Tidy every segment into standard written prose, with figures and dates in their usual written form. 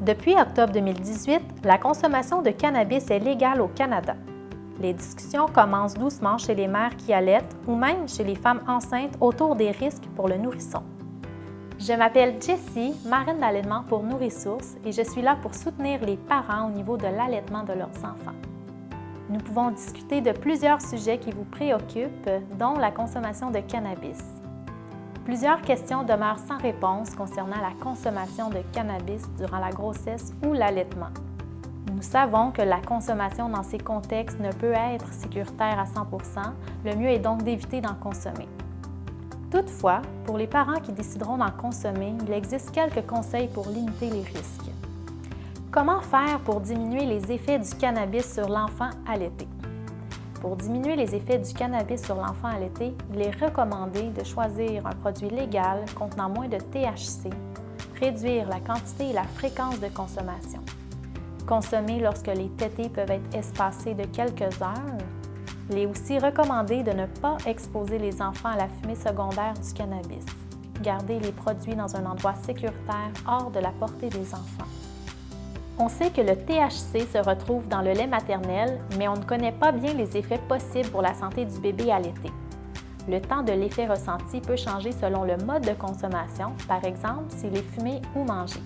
Depuis octobre 2018, la consommation de cannabis est légale au Canada. Les discussions commencent doucement chez les mères qui allaitent ou même chez les femmes enceintes autour des risques pour le nourrisson. Je m'appelle Jessie, marraine d'allaitement pour Nourrissource et je suis là pour soutenir les parents au niveau de l'allaitement de leurs enfants. Nous pouvons discuter de plusieurs sujets qui vous préoccupent, dont la consommation de cannabis. Plusieurs questions demeurent sans réponse concernant la consommation de cannabis durant la grossesse ou l'allaitement. Nous savons que la consommation dans ces contextes ne peut être sécuritaire à 100%, le mieux est donc d'éviter d'en consommer. Toutefois, pour les parents qui décideront d'en consommer, il existe quelques conseils pour limiter les risques. Comment faire pour diminuer les effets du cannabis sur l'enfant allaité? Pour diminuer les effets du cannabis sur l'enfant allaité, il est recommandé de choisir un produit légal contenant moins de THC, réduire la quantité et la fréquence de consommation, consommer lorsque les tétées peuvent être espacées de quelques heures. Il est aussi recommandé de ne pas exposer les enfants à la fumée secondaire du cannabis, garder les produits dans un endroit sécuritaire hors de la portée des enfants. On sait que le THC se retrouve dans le lait maternel, mais on ne connaît pas bien les effets possibles pour la santé du bébé allaité. Le temps de l'effet ressenti peut changer selon le mode de consommation, par exemple s'il est fumé ou mangé.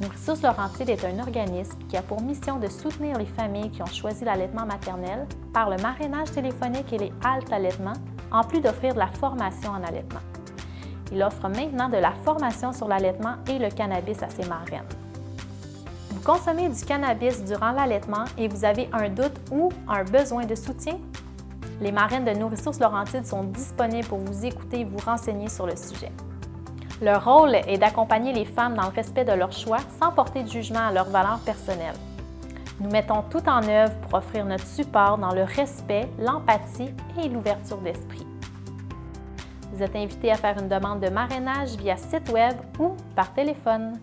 Nourrissource Laurentides est un organisme qui a pour mission de soutenir les familles qui ont choisi l'allaitement maternel par le marrainage téléphonique et les haltes allaitement, en plus d'offrir de la formation en allaitement. Il offre maintenant de la formation sur l'allaitement et le cannabis à ses marraines. Vous consommez du cannabis durant l'allaitement et vous avez un doute ou un besoin de soutien? Les marraines de Nourrissource Laurentides sont disponibles pour vous écouter et vous renseigner sur le sujet. Leur rôle est d'accompagner les femmes dans le respect de leurs choix sans porter de jugement à leurs valeurs personnelles. Nous mettons tout en œuvre pour offrir notre support dans le respect, l'empathie et l'ouverture d'esprit. Vous êtes invité à faire une demande de marrainage via site web ou par téléphone.